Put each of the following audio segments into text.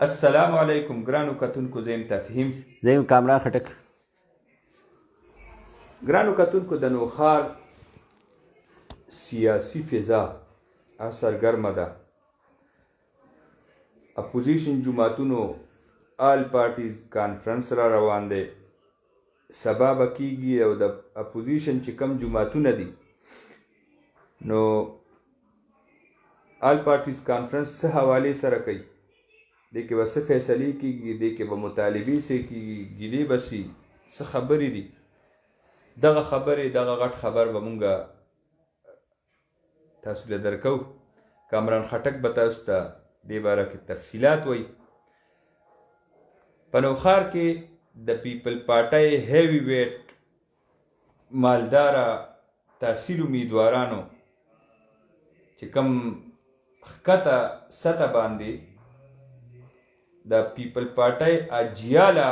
السلام علیکم ګرانو کتونکو، زه یم تفهیم. زه یم کامران خټک. ګرانو کتونکو، د نوښار سیاسي فضا سرګرمه ده. اپوزیشن جماعتونو آل پارټیز کانفرنس را روان دی. سبا به کیږي او د اپوزیشن چې کم جماعتونه دي نو آل پارټیز کانفرنس څه حوالې سره کوي، دې کې به څه فیصلې کیږي، دې کې به مطالبې څه کیږي، ګیلې به سي، څه خبرې دي. دغه خبرې دغه غټ خبر به مونږ تاسو له درکو. کامران خټک به تاسو ته دې باره کې تفصیلات وایي. په نوښار کې د پیپل پارټۍ هیوي ویټ مالداره تحصیل امیدوارانو چې کوم ښکته سطح باندې د پیپل پارټۍ اجیاله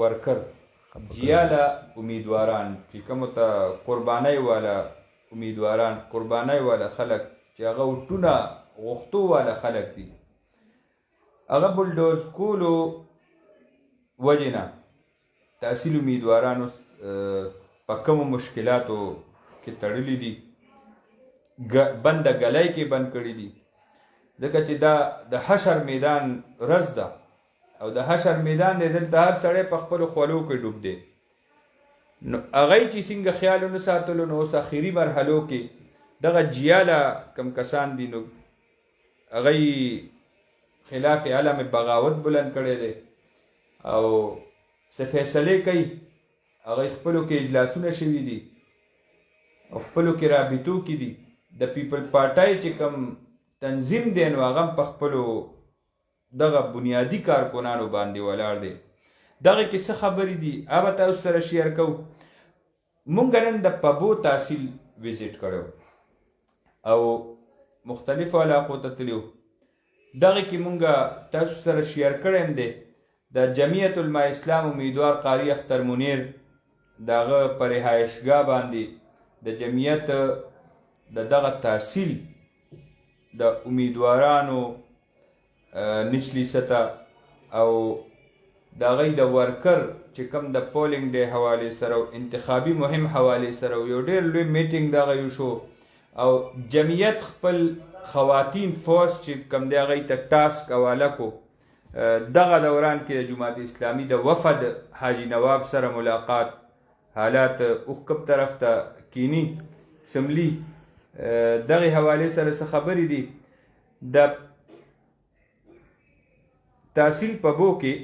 ورکر جیاله امیدواران چې کومو ته قربانۍ والا امیدواران، قربانۍ والا خلک چې هغه وټونه غوښتو والا خلک دي، هغه بلډوز کولو وجې نه تحصیل امیدوارانو په کومو مشکلاتو کې تړلي دي، بنده ګلی کې بند کړي دي. ځکه چې دا د حشر میدان ورځ ده او د حشر میدان دی، دلته هر سړی په خپلو خولو کې ډوب دی. نو هغوی چې څنګه خیال ونه ساتلو نو اوس اخري مرحلو کې دغه جیاله کم کسان دي نو هغوی خلاف علم بغاوت بلند کړی دی او څه فیصلې کوي. هغوی خپلو کې اجلاسونه شوي دي او خپلو کې رابطو کې دي. د پیپل پارټۍ چې کوم تنظیم دی نو هغه هم په خپلو دغه بنیادي کارکنانو باندې ولاړ دی. دغه کې څه خبرې دي هغه تاسو سره شیر کوو. مونږ نن د پبو تحصیل وزټ کړی او مختلفو علاقو ته تللي. دغه کې مونږ تاسو سره شیر کړی هم دی د جمعیت علما اسلام امیدوار قاری اختر منیر د هغه په رهایشګاه باندې د جمعیت د دغه تحصیل د امیدوارانو نچلی سطح او د هغوی د ورکر چې کوم د پولینګ ډے حوالې سره او انتخابي مهم حوالې سره یو ډېر لوی میټینګ دغه یو شو او جمعیت خپل خواتین فورس چې کوم دی هغوی ته ټاسک حواله کو. دغه دوران کې د جماعت اسلامي د وفد حاجي نواب سره ملاقات، حالات اوښکب طرف ته کینی سملی، دغه حوالې سره څه خبرې دي. د تحصیل پبو کې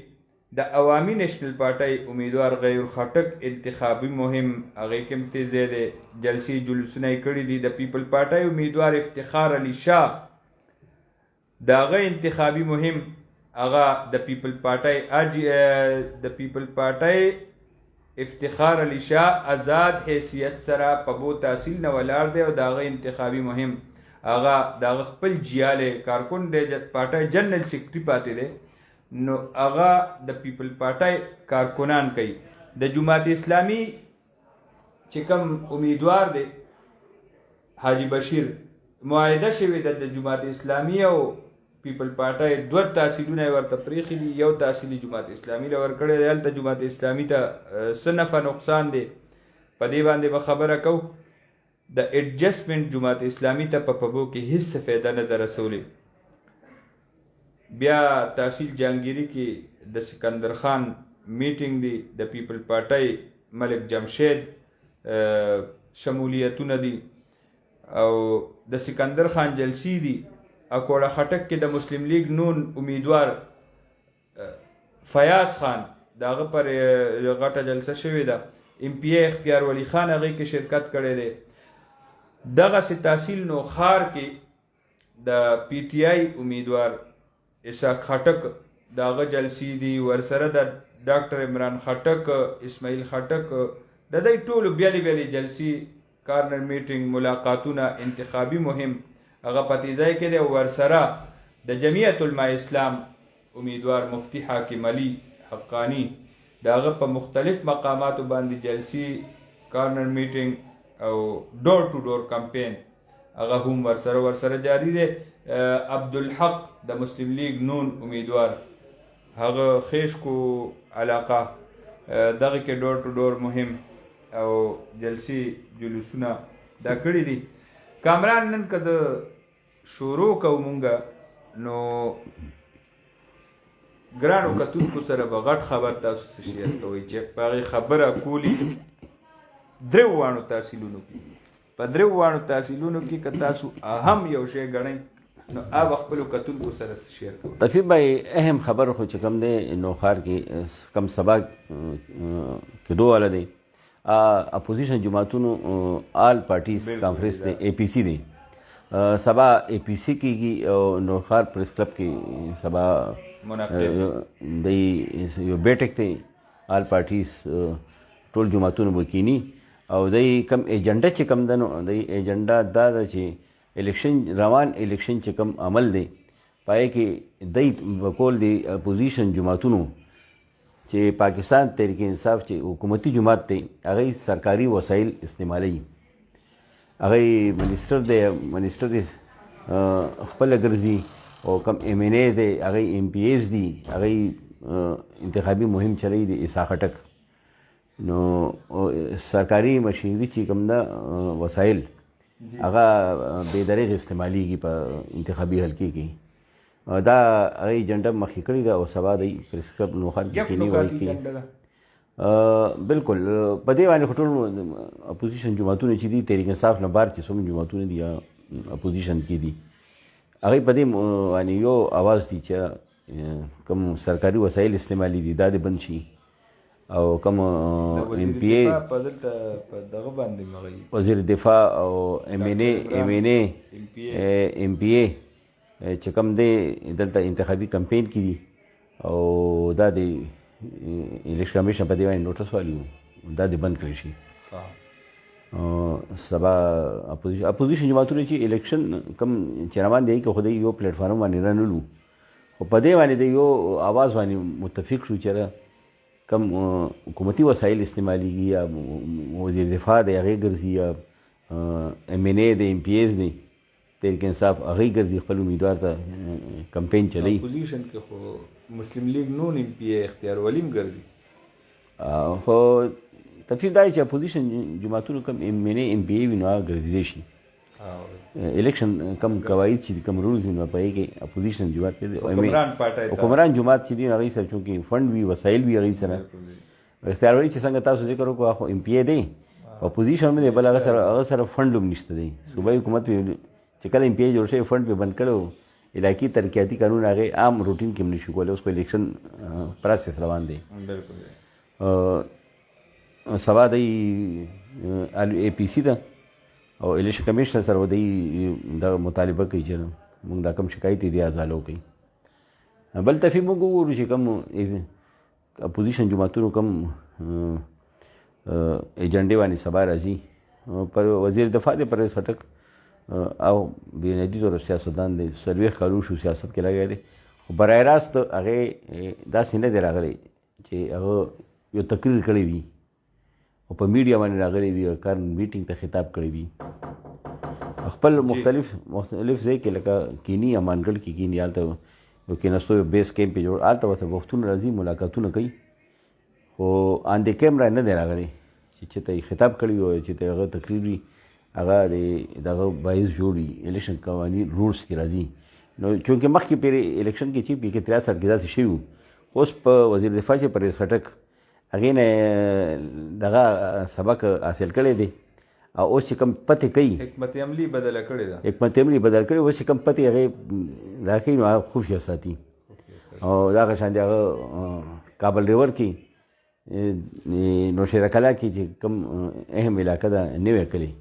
د عوامي نیشنل پارټۍ امیدوار غیر خټک انتخابي مهم هغې کې هم تیزی دی، جلسې جلوسونه یې کړي دي. د پیپل پارټۍ امیدوار افتخار علي شاه د هغه انتخابي مهم هغه د پیپل پارټۍ افتخار علي شاه آزاد حیثیت سره پبو تحصیل نه ولاړ دی او د هغه انتخابي مهم هغه د هغه خپل جیالی کارکن دی، پارټۍ جنرل سیکرټري پاتې دی. نو هغه د پیپل پارټۍ کارکنان کوي. د جماعت اسلامي چې کوم امیدوار دی حاجي بشیر معاهده شوې ده د جماعت اسلامي او پیپل پارټۍ دوه تحصیلونه یې ورته پرېښي دي. یو تحصیل جماعت اسلامي له ورکړی دی، هلته جماعت اسلامي ته څه نفع نقصان دی په دې باندې به خبره کوو. د ایډجسټمنټ جماعت اسلامي ته په پبو کې هیڅ فایده نه ده رسولې. بیا تحصیل جهانګیري کې د سکندر خان میټینګ دی، د پیپل پارټۍ ملک جمشید شمولیتونه دي او د سکندر خان جلسی دي. اکوړه خټک کې د مسلم لیگ نون امیدوار فیاض خان د هغه پر غټه جلسه شوې ده. ایم پی ای اختیار ولی خان هغې کې شرکت کړی دی. دغسې تحصیل نوښار کې د پی ټي آی امیدوار اسحاق خټک د هغه جلسې دي، ورسره د ډاکټر عمران خټک، اسماعیل خټک، د دوی ټولو بیلې بیلې جلسې، کارنر میټینګ، ملاقاتونه، انتخابي مهم هغه په دې ځای کې دی. ورسره د جمعیت علما اسلام امیدوار مفتی حاکم علي حقانی د هغه په مختلف مقاماتو باندې جلسې، کارنر میټینګ او ډور ټو ډور کمپین هغه هم ورسره جاری دی. عبدالحق د مسلم لیگ نون امیدوار هغه خیشکو علاقه دغه کې ډور ټو ډور مهم او جلسې جلوسونه دا کړي دي. کامران نن که زه شروع کوو مونږه نو ګرانو کتونکو سره به غټ خبر تاسو څه شیر کوئ چې په هغې خبره کولی درېو واړو تحصیلونو کې په درېو واړو تحصیلونو کې که تاسو اهم یو شی ګڼئ نو هغه خپلو کتونکو سره شیر کوئ. تفیق بھائی اہم خبر خو چې کوم دی نوخار کې کم سبا کېدو والا دی اپوزیشن جماعتونو آل پارټیز کانفرنس دی اے پی سی دی سبا اے پی سی کېږي او نوخار پریس کلب کې سبا دی یو بیټک دی آل پارټیز ټول جماعتونو به کینی او دی کم ایجنډه چې کم ده نو دی ایجنډه دا ده چې الیکشن روان الیکشن چې کم عمل دی پای کې دی بکول دی اپوزیشن جماعتونو چې پاکستان تحریک انصاف چې حکومتي جماعت دی هغه سرکاري وسایل استعمالوي هغه منسټر دی خپل ګرځي او کم ایم این اے دی هغه ایم پی ایز دی هغه انتخابي مهم چلی دی عیسی خټک نو سرکاري مشینری چې کوم ده وسایل هغه بې دریغ استعمالیږي په انتخابي حلقې کې دا هغه ایجنډه مخکې کړې ده او سبا دی پریس کلب نوخار کې کینی وایي کې بالکل په دې باندې خو ټول اپوزیشن جماعتونه چې دي تحریک انصاف نه بار چې څوم جماعتونه دي اپوزیشن کې دي هغه په دې باندې یو اواز دی چې کوم سرکاري وسایل استعمالي دي دا دې بند شي او کوم ایم پی اے وزیر دفاع او ایم این اے ایم پی اے چې کوم دی دلته انتخابي کمپین کې دي او دا د الیکشن کمیشن په دې باندې نوټس والی دا دې بند کړی شي. سبا اپوزیشن جماعتونه چې الیکشن کم چې روان دی که خو دی یو پلیټ فارم باندې رانلو خو په دې باندې د یو آواز باندې متفق شو چې کم حکومتي وسایل استعمالیږي یا وزیر دفاع دی هغې ګرځي یا ایم این اے دی ایم پی ایز دی تحریک انصاف هغې ګرځي خپل امیدوار ته کمپین چلی. اپوزیشن کې خو مسلم لیگ نون ایم پی اے اختیار ولیم ګرځي خو تفصیل دا چې اپوزیشن جماعتونو کم ایم این اے ایم پی اے وي نو هغه ګرځېدی شي الیکشن کم قواعد چې کم رولز وي نو په هغې کې اپوزیشن جماعت حکمران جماعت چې دي هغوی سره چونکې فنډ وي وسایل وي هغوی سره اختیار ولري چې څنګه تاسو ذکر وکړو خو ایم پی اے دی اپوزیشن هم دی بل هغه سره فنډ هم نشته دی صوبایي حکومت چې کله ایم پی اے جوړ شوی فنډ پې بند کړی علاقي ترقیاتي قانون هغې عام روټین کې هم نشي کولی اوس خو الیکشن پروسس روان دی سبا دی اے پی سی ده او الیکشن کمیشنر سره دی دا مطالبه کوي چې موږ دا کم شکایت دی ازالو کوي بل تفیق موږ وګورو چې کم اپوزیشن جماعتونو کم ایجنډې باندې سبا راځي پر وزیر دفاع دی پرویز خټک او بنیادي طور سیاستدان دی څلوېښت کالو شو سیاست کې لګی دی خو برای راست هغې داسې نه دی راغلی چې هغه یو تقریر کړی وي او په میډیا باندې راغلی وي کارن میټینګ ته خطاب کړی وي خپل مختلف ځای کې لکه کینی امانګړ کې کینی هلته یو کېناستو یو بیس کیمپ یې جوړ هلته ورته وختونه راځي ملاقاتونه کوي خو آن د کیمرا نه دی راغلی چې چېرته یې خطاب کړی وي چېرته هغه تقریر وي هغه د دغه باعث جوړي الیکشن قوانین رولز کې راځي نو چونکې مخکې پرې الیکشن کې چې پی کې 63 کې داسې شوي وو اوس په وزیر دفاع چې پرویز خټک هغې نه دغه سبق حاصل کړی دی او اوس چې کوم پتې کوي حکمت عملي بدله کړې ده حکمت عملي بدل کړی اوس چې کوم پتې هغې دا کوي نو هغه خفیه ساتي او دغه شان د هغه کابل ریور کې نوشیره کلا کې چې کوم اهم علاقه ده نوی کلی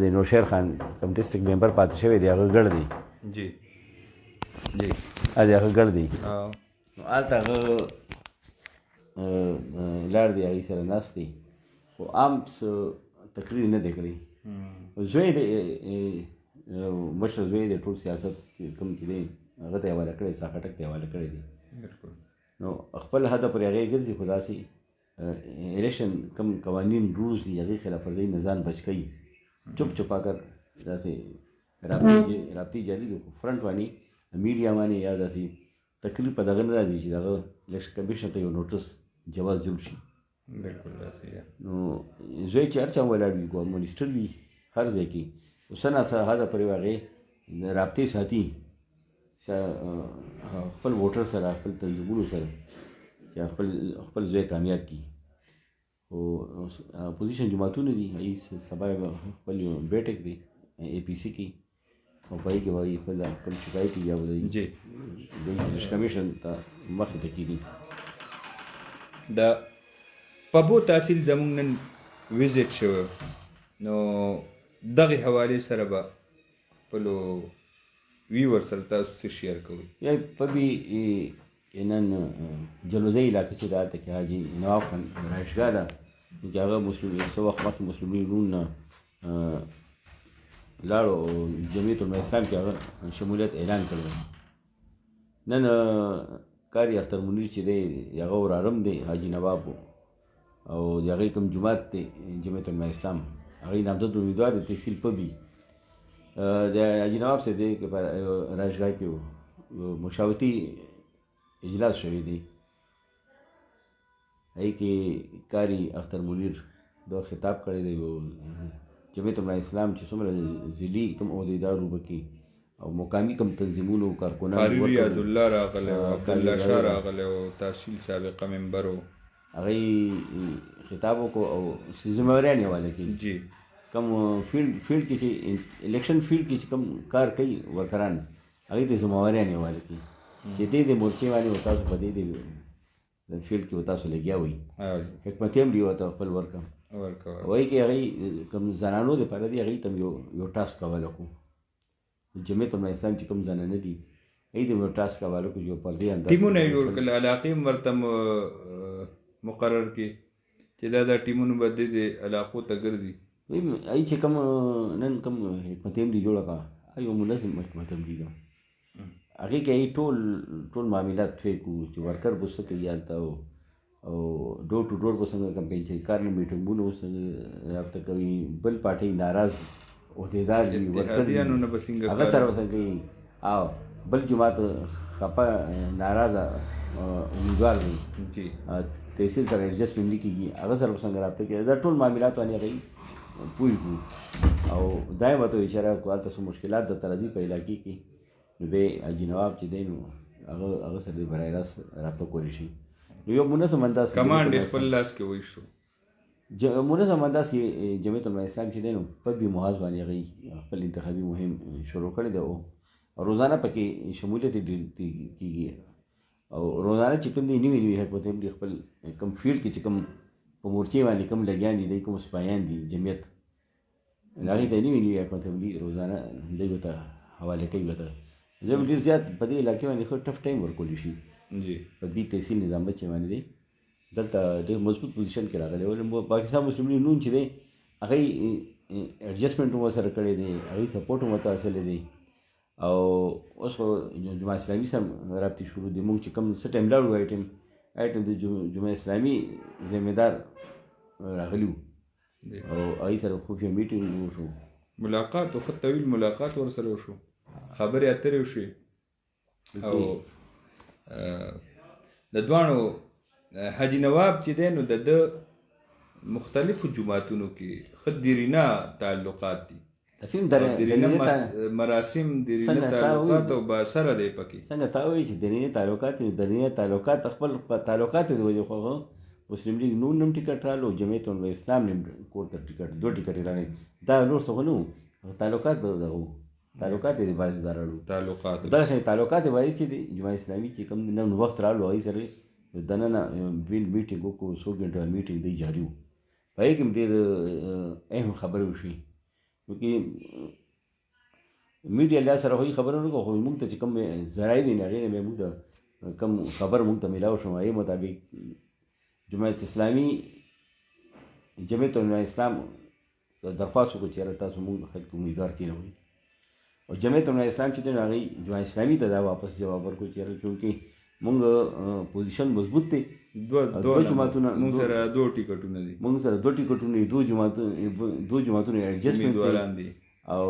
د نوشیر خان کوم ډسټرکټ ممبر پاتې شوی دی هغه ګړ دی جی هغه ګړ دی نو هلته هغه لاړ دی هغې سره ناست دی خو عام څه تقریر نه دی کړی زوی دی مشر زوی دی ټول سیاست کوم چې دی هغه ته یې حواله کړی عیسی خټک ته یې حواله کړی دی نو خپل هدف پرې هغې ګرځي خو داسې الیکشن کم قوانین رولز دي هغې خلاف ورزۍ نه ځان بچ کوي چپ چپ اگر داسې رابطې جاري دي فرنټ باندې میډیا باندې یا داسې تکلیف په دغه نه راځي چې دغه الیکشن کمیشن ته یو نوټس جواز جوړ شي. بالکل داسې ده. نو زوی چې هر چا ولاړ وي کوم منیسټر وي هر ځای کې اوس ناڅه هغه پرې هغې رابطې ساتي خپل ووټر سره خپل تنظیمونو سره چې خپل زوی کامیاب کړي. خو اپوزیشن جماعتونه دي هغوی سبا خپل یو بیټک دی اے پی سی کې او په هغې کې به هغوی خپل شکایت یا به جی د الیکشن کمیشن ته مخې ته کېږي. د پبو تحصیل زموږ نن ویزټ شوی نو دغې حوالې سره به خپلو ویور سره تاسو څه شیر کوئ؟ یا پبي نن جلوزۍ علاقه چې ده هلته کې حاجي نواب خان رهایشګاه ده چې هغه څه وخت مخکې مسلم لیګ نه لاړو او جمعیت الاسلام کې هغه شمولیت اعلان کړی. نن قاري اختر منیر چې دی هغه ورارم دی حاجي نواب او د هغې کوم جومات دی جمعیت الاسلام هغې نامزد امیدوار دی تحصیل پبي د حاجي نواب صاحب دی په رهایشګاه کې یو مشاورتي اجلاس شوی دی هغې کې قاري اختر منیر دا خطاب کړی دی جمعیت الاسلام چې څومره ضلعي کوم عہدیدارو پکې او مقامي کوم تنظیمونو کارکنان قاري ریاض الله راغلی و عبدالله شاه راغلی و تحصیل سابقه ممبر و هغې خطاب وکړو او ذمهوریان یې حواله کړي. جی کوم فیلډ کې چې الیکشن فیلډ کې چې کوم کار کوي ورکران هغې ته ذمهوریان یې حواله کړي چې دې مورچې باندې و تاسو په دې فیلډ کې و تاسو لګیا وئ حکمت عملي ورته خپل ورکړه وایي کې هغې کوم زنانو دپاره دي هغې ته هم یو ټاسک حواله کړو. جمعیت الاسلام چې کوم زنانه دي هغې ته هم یو ټاسک حواله کړو چې په دې انداز ټیمونه یې جوړ کړل علاقې هم ورته مقرر کړي چې دا ټیمونه به دې علاقو ته ګرځي. هغې چې کوم نن کوم حکمت عملي جوړه کړه هغه یو منظم حکمت عملي ده هغې کې هغې ټول معاملات توی کړو چې ورکر به څه کوي هلته او ډور ټو ډور به څنګه کمپین کوي کار نه میټینګونه به څنګه رابطه کوي بل پارټۍ ناراض عہدیدار دي ورکر هغه سره به څنګه کوي او بل جماعت خفه ناراضه امیدوار دی تحصیل سره ایډجسټمنټ نه کېږي هغه سره به څنګه رابطه کوي دا ټول معاملات باندې هغوی پوه کړو او دا یې ورته اشاره کړو هلته څه مشکلات درته راځي په علاقې کې نو بیا حاجي نواب چې دی نو هغه سره دې برای راست رابطه کولی شي. نو یو منظم انداز کمانډ یې خپل لاس کې وایستو منظم انداز کې جمعیت الاسلام چې دی نو پبي محاذ باندې هغوی خپل انتخابي مهم شروع کړی دی او روزانه پکې شمولیت کېږي او روزانه چې کوم دی نوي نوي حکمت عملي خپل کوم فیلډ کې چې کوم په مورچې باندې کوم لګیان دي دی کوم سپایان دي جمعیت هغې ته نوي نوي حکمت عملي روزانه دی ورته حواله کوي ورته زه ډېر زیات په دې علاقې باندې ښه ټف ټایم ورکولی شي. جی په دې تحصیل نظام چې باندې دی دلته ډېر مضبوط پوزیشن کې راغلی ولې پاکستان مسلم لیګ نون چې دی هغوی ایډجسټمنټ هم ورسره کړی دی هغوی سپورټ هم ورته حاصلی دی او اوس خو جماعت اسلامي سره رابطې شروع دي موږ چې کوم څه ټایم لاړو هغه ټایم د جماعت اسلامي ذمهدار راغلي وو او هغوی سره خفیه میټینګ وشو ملاقات و خط طویل ملاقات ورسره وشو خبرې اترې وشوې او د دواړو حاجي نواب چې دی نو د مختلفو جماعتونو کې ښه دیرینه تعلقات دي دیرینه مراسم دیرینه تعلقات او بااثره دی پکې څنګه تا وایي چې دیرینه تعلقات دیرینه تعلقات خپل تعلقاتو د وجې خو مسلم لیګ نون هم ټکټ رالو جمعیت الاسلام هم کور ته ټکټ دوه ټکټ رانه دا نور څه نه تعلقات دغه تعلقات یې باعث دارالو تعلقات دا شي تعلقات باعث چې د جماعت اسلامي چې کوم نن وخت رالو هغوی سره دننه بیل میټینګ وکړو 100 غنټه میټینګ دی جاري و په هغې کې هم ډېر اهم خبرې وشوې نو کې میډیا له سره هغوی خبره نه کوو خو موږ ته چې کوم ذرایع وي نو هغې نه موږ ته کوم خبر موږ ته میلاو شو هغې مطابق جماعت اسلامي جمعیت الاسلام درخواست وکړو چې یاره تاسو موږ خلک امیدوار کېنوئ او جمعیت الاسلام چې دی نو هغوی جماعت اسلامي ته دا واپس جواب ورکړو چې یاره چونکې مونږ پوزیشن مضبوط دی دوه جماعتونه مونږ سره دوه ټیکټونه دي مونږ سره دوه ټیکټونه دي دوه جماعتونه ایډجسټمنټ دي او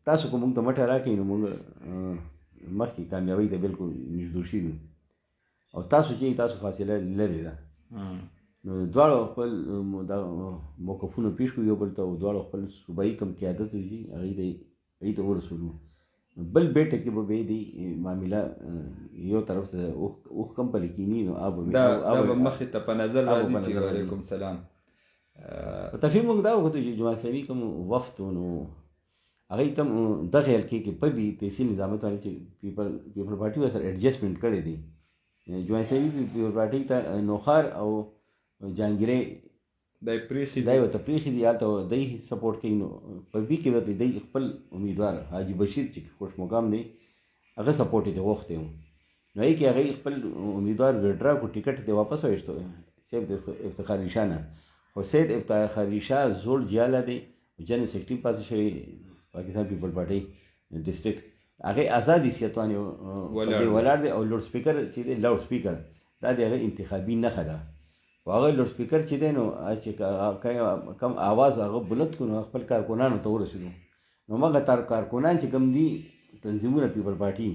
تاسو کوم مونږ ته مټه راکړئ نو مونږ مخکې کامیابۍ ته بالکل نږدې شوي او تاسو چې تاسو فاصله لرې ده نو دواړو خپل موقفونه پیش کړو یو بل ته او دواړو خپل صوبایي کوم قیادت دي هغې ته ورسولو بل بیټه کې به دی معامله یو طرف ته اوښ کم پلې کینی نو دا به مخې ته په نظر راځي چې وعلیکم سلام په تفهیم موږ دا وکړو چې جماعت اسلامي کوم وفد نو هغې کوم دغه حلقې کې پبي تحصیل نظامت باندې چې پیپل پارټي ورسره ایډجسټمنټ کړی دی جماعت اسلامي پیپل پارټي ته نوخار او جهانګیرې دا ورته پرېښي دي هلته دی سپورټ کوي نو پبي کې ورته دی خپل امیدوار حاجي بشیر چې خوش مقام دی هغه سپورټ یې ته غوښتی و نو هغې کې هغې خپل امیدوار وډرا کړو ټکټ یې واپس وویشتو سید افتخار علی شاه نه خو سید افتخار علی شاه زوړ جیاله دی جنرال سیکرټري پاتې شوی پاکستان پیپل پارټي ډسټرکټ هغې ازادي سیاتوانې ولاړ دی او لوډ سپیکر چې دی لاؤډ سپیکر دا د هغه انتخابي نښه ده خو هغه لوډ سپیکر چې دی نو چې کم آواز هغه بلند کړو نو خپل کارکنانو ته ورسېدو نو مغه کارکنان چې کوم دي تنظیمونه پیپل پارټي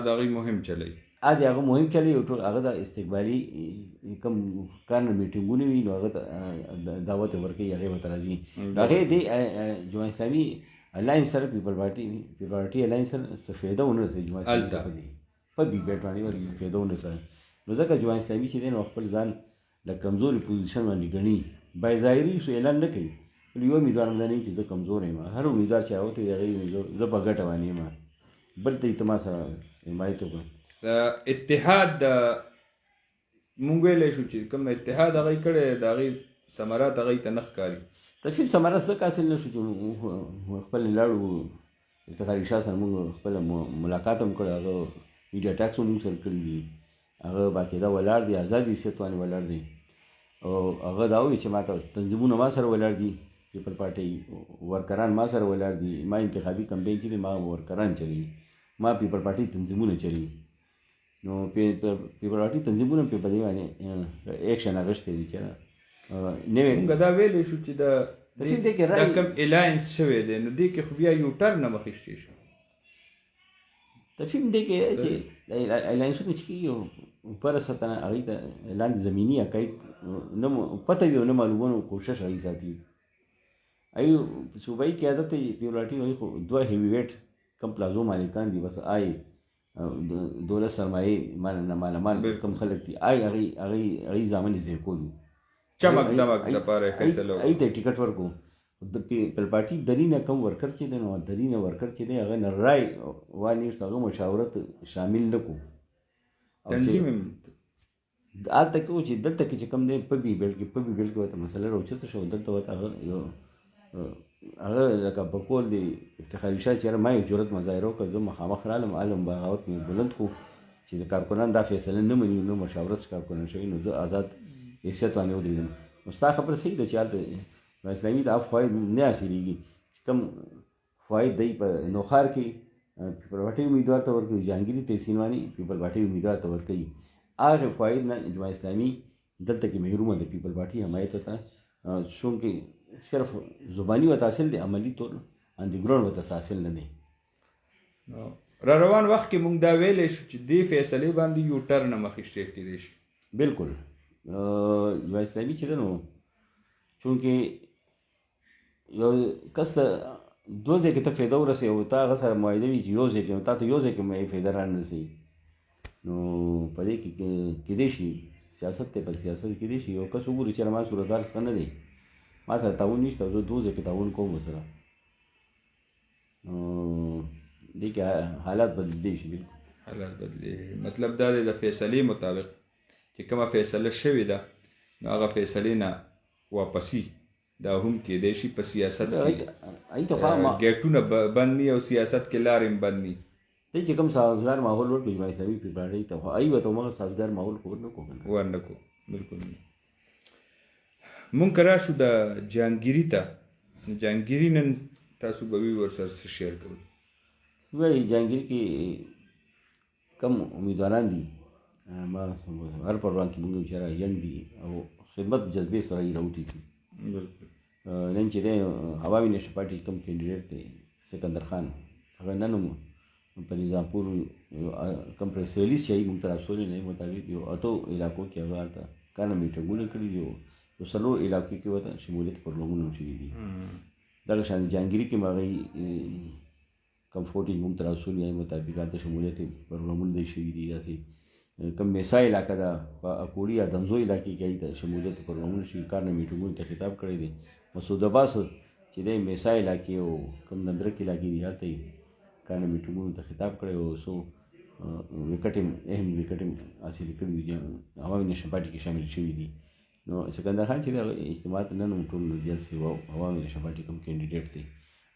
د هغوی مهم چلی د هغه مهم چلی یو ټول هغه د استقبالي کوم کارنه میټینګونه وي نو هغه ته دعوت ورکوي هغې ورته راځي هغې دی جماعت اسلامي الاینس سره پیپل پارټي الاینس سره څه فایده ونه رسوي جماعت اسلامي په بي بیټ باندې ورته فایده ونه رسوي نو ځکه جماعت اسلامي چې دی نو خپل ځان له کمزوري پوزیشن باندې ګڼي باید ظاهري سو اعلان نه کوي یو امیدوار هم دا نه چې زه کمزور یم هر امیدوار چې هغه ته هغې زه په ګټه باندې یم بل ته یې ته ما سره حمایت وکړه د اتحاد مونږ ویلی شو چې کوم اتحاد هغوی کړی د هغې ثمرات هغوی ته نه ښکاري تفهیم ثمرات ځکه حاصل نه شو چې خپل لاړو افتخار علی شاه سره مونږ خپله ملاقات هم کړی هغه میډیا ټاکس هم مونږ سره کړي دي هغه باقاعده ولاړ دی ازادي حیثیت باندې ولاړ دی او هغه دا وایي چې ما ته تنظیمونه ما سره ولاړ دي پیپل پارټي ورکران ما سره ولاړ دي ما انتخابي کمپین چې دی ما ورکران چلی ما پیپل پارټي تنظیمونه چلی نو پیپل پارټي تنظیمونه په دې باندې ایکشن اخیستی دي چې موږ دا ویلی شو چې دا کوم الاینس شوی دی نو دې کې خو بیا یو ټرن هم اخیستی شو تفهیم دی کې چې الاینسونه چې کېږي پر سطح هغوی ته لاندې زمیني حقایق نه پته وي او نه معلومونو کوشش هغوی ساتي هغوی صوبایي قیادت ته پیپل پارټي هغوی خو دوه هیوي ویټ کم پلازو مالکان دي بس آی دولت سرمایې مالامال کم خلک دي هغوی زامن یې ځای کولو چمک دمک دپاره یې فیصله هغوی ته ټکټ ورکړو د پیپل پارټي درینه کم ورکر چې دی نو درینه ورکر چې دی هغه نه رای وانیشت هغه مشاورت شامل نه کړو تنظیم هلته کې و چې دلته کې چې کوم دی په بي بیلټ کې ورته مسله راوچته شو دلته ورته هغه لکه په کول دی افتخار علی شاه چې ما یو جرأت مظاهره وکړه زه مخامخ رالم علم بغاوت مې بلند کړو چې د کارکنان دا فیصله نه مني نو مشاورت کارکنان شوي نو زه آزاد حیثیت باندې ودرېدم نو ستا خبره صحیح ده چې هلته اسلامي ته فواید نه حاصلېږي چې کوم فواید دی په نوخار کې پیپل پارټي امیدوار ته ورکوي جهانګیري تحصیل باندې پیپل پارټي امیدوار ته ورکوي هغه فواید نه جماعت اسلامي دلته کې محرومه ده پیپل پارټي حمایت ته چونکې صرف زبانی ورته حاصل دی عملي طور انډرګراونډ ورته حاصل نه دی را روان وخت کې موږ دا ویلی شو چې دې فیصلې باندې یو ټرن هم اخیستی کېدی شي بالکل جماعت اسلامي چې ده نو چونکې یو کس ته دوه ځای کې ته فایده ورسوي او تا هغه سره معاهده وي چې یو ځای کې تا ته یو ځای کې مې فایده را نه رسوي نو په دې کې کېدی شي سیاست دی په سیاست کې کېدی شي یو کس وګوري چې ما صورتحال ښه نه دی ما سره تعاون نشته او زه دوه ځای کې تعاون کوم ورسره دې کې حالات بدلېدی شي بالکل حالات بدلېږي مطلب دا دی د فیصلې مطابق چې کومه فیصله شوې ده نو هغه فیصلې نه واپسي دا هم کېدی شي په سیاست کې ګیټونه بند ني او سیاست کې لارې هم بند ني دی چې کوم سازګار ماحول ورکړي جماعت اسلامي پیپل پارټي ته خو هغوی ورته همغه سازګار ماحول خو ورنه کړو بالکل مونږ که راشو د جهانګیري ته جهانګیري نن تاسو به وي ورسره څه شیر کوئ وایي جهانګیري کې کم امیدواران دي ما هر پروان کې مونږ بیچاره ینګ دي او خدمت جذبې سره یې راوټي دي نن چې دی عوامي نیشنل پارټي کوم کینډیډیټ دی سکندر خان هغه نن هم په نظامپور کوم پریس ریلیز چې موږ ته راسولې نه مطابق یو اتو علاقو کې هغه هلته کانه میټینګونه کړي دي یو څلور علاقو کې ورته شمولیت پروګرامونه شوي دي دغه شان جهانګیري کې هغې کوم فوټیج موږ ته راسولې هغې مطابق هلته شمولیت پروګرامونه دی شوي دي داسې کوم میسا علاقه ده په اکوړي یا دمزو علاقې کې هغې ته شمولیت پروګرامونه شوي کارنه میټینګونو ته خطاب کړی دی مسعود عباس چې دی میسا علاقې او کوم نندرک علاقې دي هلته یې کارنه میټینګونو ته خطاب کړی او څو وکټ اهم وکټ حاصل کړي دي عوامي نیشنل پارټي کې شامل شوي دي نو سکندر خان چې د اجتماعات نن هم ټول زیات سی عوامي نیشنل پارټي کوم کینډیډیټ دی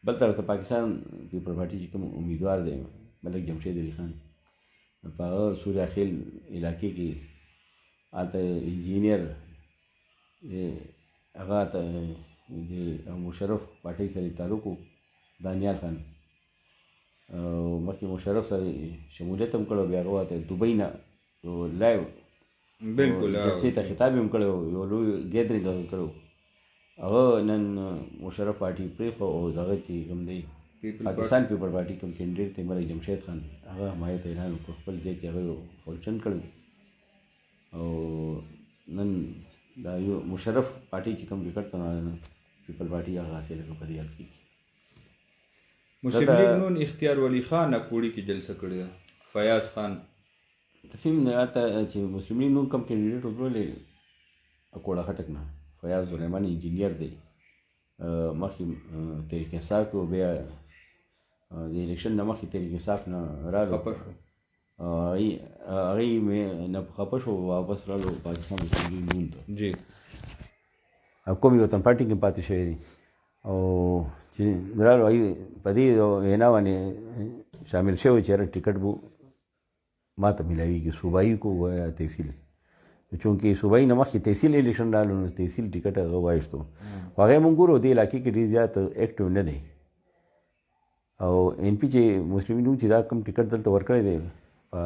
بل طرف ته پاکستان پیپل پارټي چې کوم امیدوار دی ملک جمشید علي خان په هغه سوریا خیل علاقې کې هلته انجینیر هغه ته د مشرف پارټۍ سره تعلق و دانیال خان مخکې مشرف سره شمولیت هم کړی بیا هغه ته دوبۍ نه یو لایو بالکل جلسې ته خطاب یې هم کړی یو لوی ګیدرینګ هغه کړی هغه نن مشرف پارټي پرېښه او دغه چې کوم دی پاکستان پیپل پارټي کوم کینډیډیټ دی ملک جمشید خان هغه حمایت اعلان وکړ خپل ځای کې هغه فنکشن کړی او نن دا یو مشرف پارټي چې کوم ټکټ ته پیپل پارټي هغه حاصل کړ په دې حال کې مسلم لیگ نون اختیار ولی خان اکوړي کې جلسه کړې ده فیاض خان تفهیم نه آتا چې مسلم لیگ نون کوم کینډیډیټ وکړلې اکوړه خټک نه فیاض الرحمن انجینیر دی مخکې تحریک انصاف کې بیا د الیکشن نه مخکې تحریک انصاف نه راغلو هغې نه خفه شو واپس راغلو پاکستان مسلم لیگ نون ته جی قومي وطن پارټي کې پاتې شوی دی او چې راغلو هغې په دې وینا باندې شامل شوی چې یاره ټکټ به ما ته میلاویږي صوبایي کو یا تحصیل چونکې صوبایي نه مخکې تحصیل الیکشن راغلو نو تحصیل ټکټ هغه وایستو خو هغې مونږ ګورو دې علاقې کې ډېر زیات ایکټیو نه دی او این پي چې مسلم لیګ نون چې دا کوم ټکټ دلته ورکړی دی په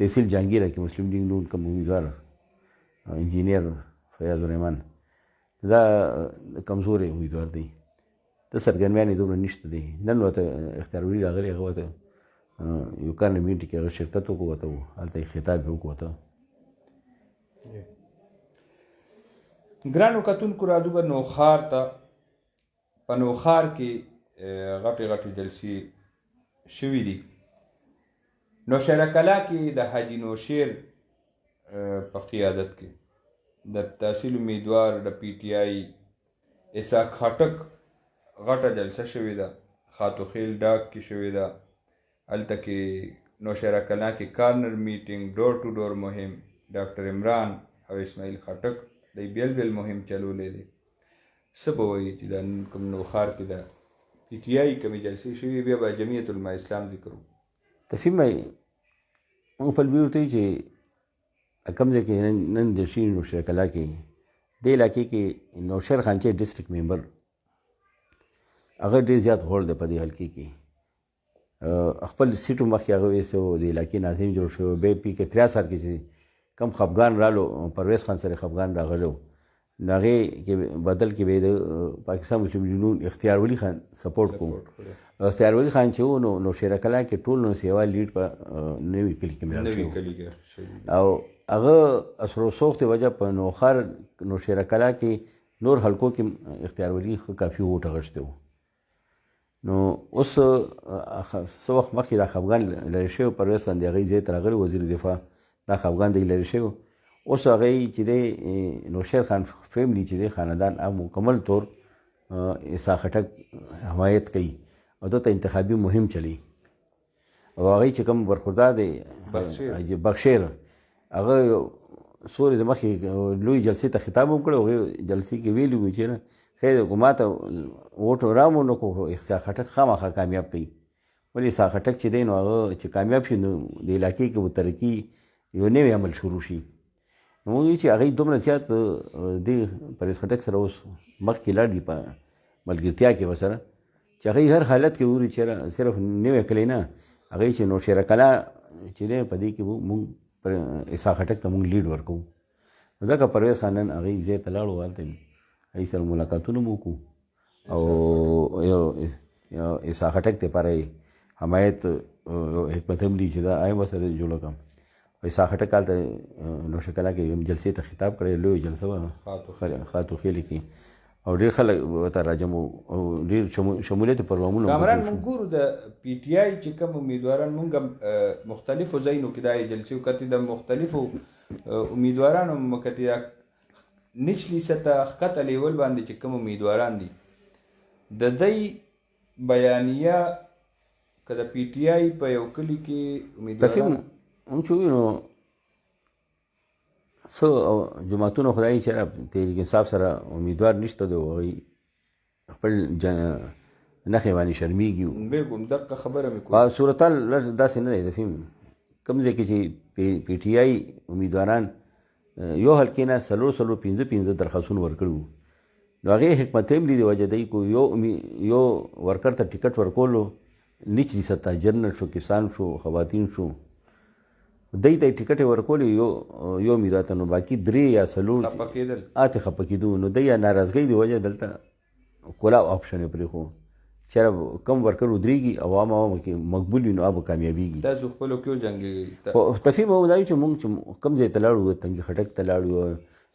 تحصیل جهانګیره کې مسلم لیګ نون کوم امیدوار انجینیر فیاض الرحمن دا کمزوری امیدوار دی د څرګندویانې دومره نشته دی نن ورته اختیار ولی راغلی هغه ورته یو کار نه میټي کې هغه شرکت وکړو ورته هلته یې خطاب یې وکړو ورته ګرانو کتونکو راځو به نوښار ته په نوښار کې غټې غټې جلسې شوي دي نوشهره کلا کې د حاجي نوشیر په قیادت کې د تحصیل امیدوار د پی ټی آی اسحاق خټک غټه جلسه شوې ده خاتو خیل ډاک کې شوې ده هلته کې نوشهره کلا کې کارنر میټینګ ډور ټو ډور مهم ډاکټر عمران او اسماعیل خټک دی بیل بیل مهم چلولی دی څه به وایي چې دا کوم نوښار کې د پی ټي آی کومې جلسې شوي بیا به جمعیت علما اسلام ذکر وکړو تفهیم بھائی موږ په لوی ورته چې کوم ځای کې نن د شي نوشهره کلا کې دې علاقې کې نوشیر خان چې ډسټرکټ ممبر هغه ډېر زیات هول دی په دې حلقې کې خپل سیټو مخکې هغه ویسو د علاقې ناظم جوړ شوی بیا پي کې 83 کې چې کم خفګان رالو پرویز خان سره خفګان راغلو نو هغې کې بدل کې به د پاکستان مسلم لیګ نون اختیار ولی خان سپورټ کوو اختیار ولی خان چې و نو نوشهره کلا کې ټول نو سیوا لیډ په نوي کلي کې ملاو او هغه اثر و سوخت وجه په نوشهره کلا کې نور حلقو کې اختیار ولی کافي ووټ اخیستی و نو اوس څه وخت مخکې دا خفګان لرې شوی پرویز خان د هغې ځای ته راغلی وزیر دفاع دا خفګان دی لرې شوی اوس هغې چې دی نوشیر خان فیملی چې دی خاندان مکمل طور اسحاق خټک حمایت کوي او دلته انتخابي مهم چلی او هغې چې کوم برخوردار دی بخشیر هغه څو ورځې مخکې لوی جلسې ته خطاب هم کړی هغې جلسې کې ویلي وو چې خیر ما ته ووټ رامو نه کړو اسحاق خټک خامخا کامیاب کوي ولې اسحاق خټک چې دی نو هغه چې کامیاب شي نو د علاقې کې به ترقي یو نوی عمل شروع شي نو موږ وایو چې هغې دومره زیات دې پرویز خټک سره اوس مخکې لاړ دي په ملګرتیا کې ورسره چې هغې هر حالت کې وګوري چې صرف نوی کلی نه هغې چې نوشهره کلا چې دی په دې کې موږ اسحاق خټک ته موږ لیډ ورکوو نو ځکه پرویز خان نن هغې ځای ته لاړو هلته هغې سره ملاقاتونه مو وکړو او اسحاق خټک دپاره یې حمایت حکمت عملي چې دا آیم سره جوړه کړم عیسی خټک هلته نوشه کلا کې جلسې ته خطاب کړی لوی جلسه وه خاتو خیلې کې او ډېر خلک ورته راجم او ډېر شمولیت پروګرامونه کامران موږ ګورو د پی ټي آی چې کوم امیدواران موږ مختلفو ځایونو کې دا جلسې وکتې د مختلفو امیدوارانو مکتې نچلي سطح ښکته لیول باندې چې کوم امیدواران دي د دوی بیانیه که د پی ټي آی په یو کلي کې امیدواران موږ چې ووینو څه جماعتونه خدایي چې تحریک انصاف سره امیدوار نشته دی هغوی خپل نښې باندې شرمېږي بلکل دقه خبره مې کوم صورتحال داسې نه دی د فیم کوم ځای کې چې پی ټي آی امیدواران یو حلقې نه څلور پنځه درخواستونه ورکړي وو نو هغې حکمت عملي د وجه دی کو یو ورکر ته ټکټ ورکولو نچلي سطح جنرل شو کسان شو خواتین شو دی ته ټکټ یې ورکولې یو امیدوار ته نو باقي 3 یا 4 آته خفه کېدو نو دی یا ناراضګۍ د وجه دلته کولا آپشن یې پرېښو چېرې کم ورکر ودرېږي عوام کې مقبول وي نو هغه به کامیابېږي تاسو خپلو کې وجنګېږئ خو تفهیم به دا وي چې مونږ چې کوم ځای ته لاړو تنګي خټک ته لاړو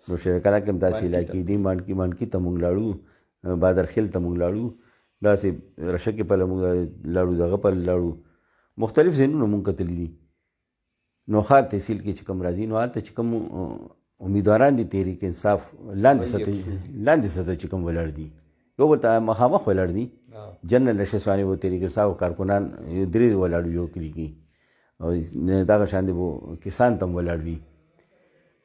نو شیرکلا کې هم داسې علاقې دي مانکي ته مونږ لاړو بادرخیل ته مونږ لاړو داسې رشکې پله مونږ لاړو دغه پله لاړو مختلف ځایونه مونږ کتلي دي نوخار تحصیل کې چې کوم راځي نو هلته چې کوم امیدواران دي تحریک انصاف لاندې سطح چې کوم ولاړ دي یو بل ته مخامخ ولاړ دي جنرال نشستوانې به تحریک انصاف کارکنان 3 ولاړ وي یو کلي کې او دغه شان دي به کسان ته هم ولاړ وي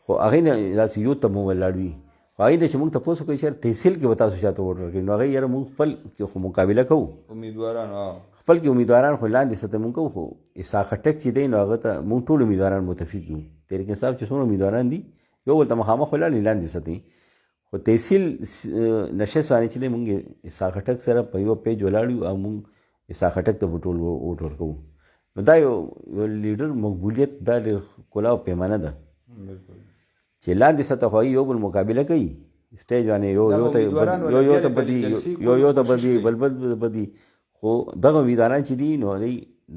خو هغې نه داسې یو ته مو ولاړ وي خو هغې نه چې مونږ تپوس وکړئ چې تحصیل کې به تاسو چاته ووټ ورکوي نو هغې یاره مونږ خپل کې خو مقابله کوو امیدواران خپل کې امیدواران خو لاندې سطح مونږ کوو خو عیسی خټک چې دی نو هغه ته مونږ ټول امیدواران متفق یو تحریک انصاف چې څومره امیدواران دي یو بل ته مخامخ ولاړ دي لاندې سطحې خو تحصیل نشست باندې چې دی مونږ عیسی خټک سره په یو پیج ولاړ یو او مونږ عیسی خټک ته به ټول ووټ ورکوو نو دا یو لیډر مقبولیت دا ډېر ښکلا او پیمانه ده چې لاندې سطح خو یو بل مقابله کوي سټیج باندې یو ته بدي بل بدي خو دغه امیدواران چې دي نو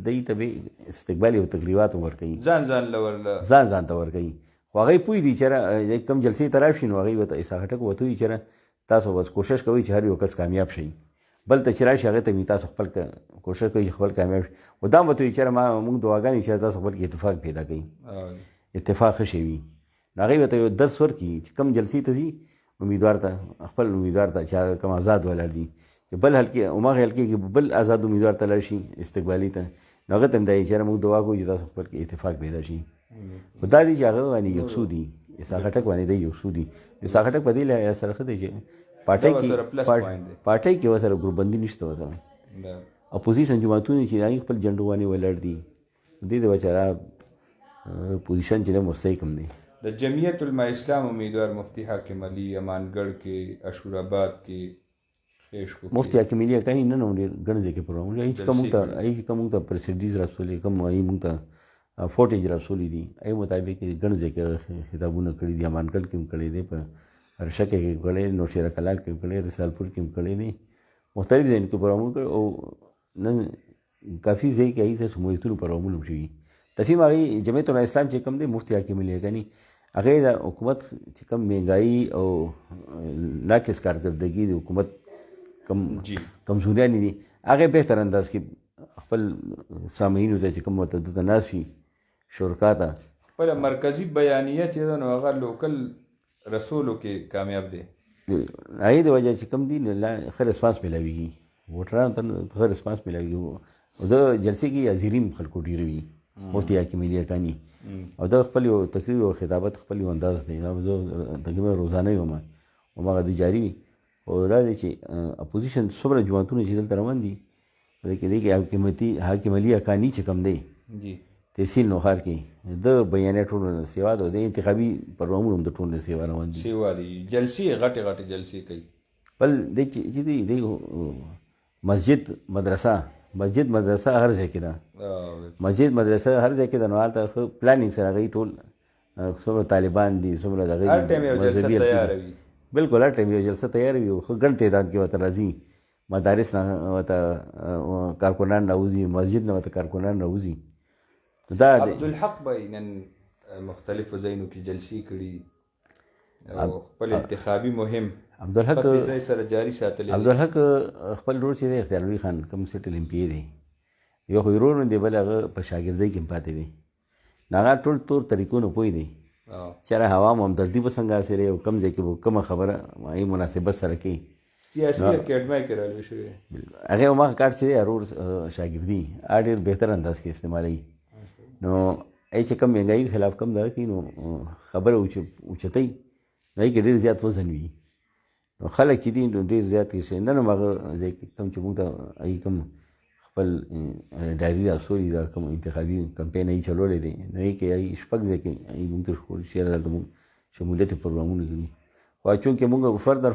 دی ته به استقبال او تقریبات ورکوي ځان ته ورکوي خو هغې پوه دي چې کم جلسې ته راشي نو هغې ورته عیسی خټک ورته وایي چې تاسو بس کوشش کوئ چې هر یو کس کامیاب شي بل ته چې راشي هغې ته وایي تاسو خپل کوشش کوئ چې خپل کامیاب شي خو دا هم ورته وایي چې موږ دعاګانې چې تاسو خپل کې اتفاق پیدا کوئ اتفاق ښه شی وي نو هغې ورته یو درس ورکړي چې کم جلسې ته ځي امیدوار ته خپل امیدوار ته چې کوم آزاد ولاړ دي چې بل حلقې هماغې حلقې کې بل آزاد امیدوار ته لاړ شي استقبالي ته نو هغه ته هم دا یي چې موږ دعا کوو چې تاسو خپل کې اتفاق پیدا شي خو دا دي چې هغه باندې یکسو دي عیسی خټک باندې دی یکسو دي عیسی خټک په دې لحاظ سره ښه دی چې پارټۍ کې ورسره ګروپبندي نشته ورسره اپوزیشن جماعتونه چې هغې خپل جنډو باندې ولاړ دي دې د بچاره پوزیشن چې دی مستحکم دی د جمعیت علماء اسلام امیدوار مفتی حاکم علي امانګړ کې اشورآباد کې مفتی حاکم علي اکاني نن هم ډېر ګڼ ځای کې پروګرام لري هغې که موږ ته پرسیډیز راڅولې کوم هغې موږ ته فوټیج راڅولي دي هغې مطابق یې ګڼ ځای کې خطابونه کړي دي امانګړ کې هم کړی دی په رشکه کې کړی دی نوشیره کلال کې هم کړی رسالپور کې هم کړی دی مختلف ځایونو کې پروګرامونه کړي او نن کافي ځای کې هغې سره شمولیتونو پروګرامونه هم شوي تفهیم هغې جمعیت علماء اسلام چې کوم دی مفتی حاکم علي اکاني هغې د حکومت چې کوم مهنګایي او ناقص کارکردګي د حکومت کم کمزوریانې دي هغې بهتر انداز کې خپل سامعینو ته چې کوم ورته دلته ناست وي شرکا ته خپله مرکزي بیانیه چې ده نو هغه لوکل رسولو کې کامیاب دی هغې د وجه چې کوم دي ښه رسپانس میلاویږي ووټرانو ته ښه رسپانس میلاویږي د جلسې کې حاضرین خلکو ډېر وي مفتی حاکم علي اکاني او دا خپل یو تقریر او خطابت خپل یو انداز دی زه تقریبا روزانه یم هماغه د جاري وي او دا دی چې اپوزیشن څومره جماعتونه چې دلته روان دي په دې کې حاکم علي اکاني چې کوم دی تحصیل نوخار کې د بیانیه ټولو سیوا ده د انتخابي پروګرامونو هم د ټولو سیوا روان دي سیوا دي جلسې غټې جلسې کوي بل دی چې دی مسجد مدرسه هر ځای کې ده مسجد مدرسه هر ځای کې ده نو هلته ښه پلانینګ سره هغوی ټول څومره طالبان دي څومره د هغوی بالکل هر ټایم یو جلسه تیاره وي ښه ګڼ تعداد کې ورته راځي مدارس نه ورته کارکنان راوځي، مسجد نه ورته کارکنان راوځي. دا عبدالحق به نن مختلفو ځایونو کې جلسې کړي او خپل انتخابي مهم عبدالحق ځای سره جاري ساتلی. عبدالحق خپل ورور چې دی اختیار علي خان کوم سیټل ایم پی ای دی، یو خو ورور دی، بل هغه په شاګردۍ کې پاتې دی. هغه ټول طور طریقو نه پوه دی چې هوا همدردي به څنګه سره او کوم ځای کې به کومه خبره ای مناسبت سره کوي. سیاسي اکیډمۍ کې رالوی شوی هغه هماغه کارت چې دی ورور شاګردي ډېر بهتر انداز کې استعمالوي. نو ای چې کم مهنګایي خلاف کم دغه کوي نو خبره اوچتوي، نو ای کې ډېر زیات وزن وي. نو خلک چې دي نو ډېر زیات کې شي. نن هغه ځای کې کوم چې موږ ته ای کوم خپل ډایري راسولي دا کوم انتخابي کمپین ای چلولی دی، نو ای کې ای شپږ ځای کې ای موږ ته ښکول شي دلته موږ شمولیت پروګرامونه لري. خو چونکې موږ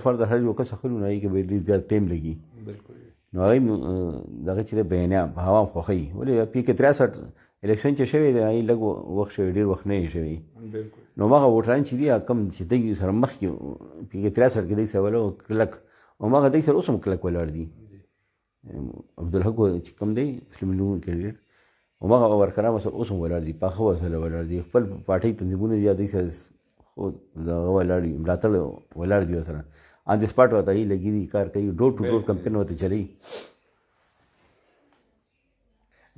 فردر هر یو کس اخلو، نو ای کې به ډېر زیات ټایم لګي. نو هغه دغه چې دی بیانیه هوا هم خوښوي. ولې پی کې 63 الیکشن چې شوی دی ای لږ وخت شوی، ډېر وخت نه شوی. نو هغه ووټران چې دي کم چې دوی سره مخکې پی کې 63 کې دوی سره ولا کلک هماغه دوی سره اوس هم کلک ولاړ دي. عبدالحق چې کوم دی مسلم لیګ کینډیډیټ هماغه ورکران سره اوس هم ولاړ دي، پاخه ورسره ولاړ دي. خپل پارټۍ تنظیمونه دي دوی سره خو دغه ولاړ دي، ملاتړ ولاړ دي ورسره آن د سپاټ ورته ای لګي دي، کار کوي، ډور ټو ډور کمپین ورته چلی.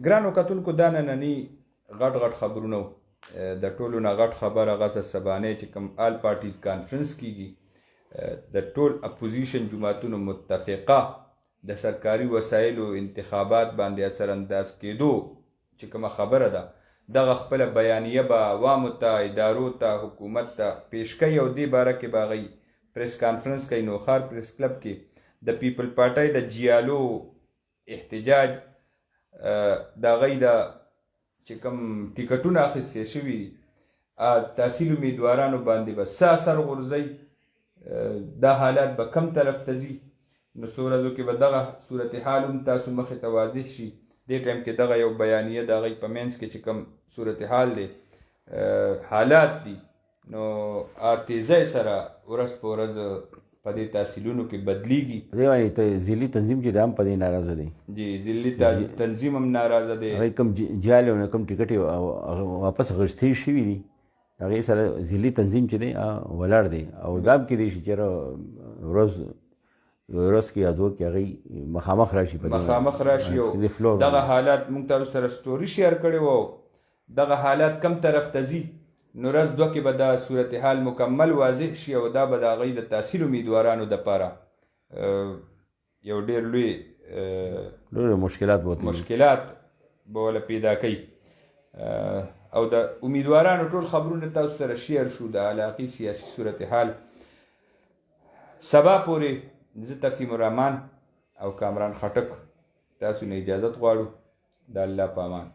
ګرانو کتونکو دا ننني غټ خبرونه د ټولو نه غټ خبر هغه سبانې چې کوم آل پارټیز کانفرنس کیږي د ټول اپوزیشن جماعتونو متفقه د سرکاري وسایلو انتخابات باندې اثر انداز کېدو چې کومه خبره ده دغه خپله بیانیه به عوامو ته، ادارو ته، حکومت ته پیش کوي او دې باره کې به هغوی پریس کانفرنس کوي. نوخار پریس کلب کې د پیپل پارټۍ د جیالو احتجاج د هغوی د چې کوم ټیکټونه اخیستې شوي تحصیل امیدوارانو باندې به څه اثر غورځوي، دا حالات به کم طرف ته ځي. نو څو ورځو کې به دغه صورتحال هم تاسو مخې ته واضح شي. دې ټایم کې دغه یو بیانیه د هغوی په منځ کې چې کوم صورتحال دی حالات دي نو تیزۍ سره ورځ په ورځ په دې تحصیلونو کې بدلیږي. په دې باندې ذیلي تنظیم چې دا هم په دې ناراضه دی. جی ذیلي تنظیم هم ناراضه دی. هغوی کوم جال او کوم ټکټ واپس اخیستې شوي دي، هغې سره ذیلي تنظیم چې دی ولاړ دی. او دا هم کیدای شي چې ورځ کې یا دوه کې هغوی مخامخ راشي او دغه حالات موږ تاسو سره سټوري شیر کړی و، دغه حالات کم طرف ته ځي. نو ورځ دوه کې به دا صورتحال مکمل واضح شي او دا به د هغوی د تحصیل امیدوارانو دپاره یو ډېر لوی مشکلات به وله پیدا کوي. او د امیدوارانو ټول خبرونه تاسو سره شیر شو، د علاقې سیاسي صورتحال. سبا پورې زه تفهیم الرحمن او کامران خټک تاسو نه اجازت غواړو. د الله په امان.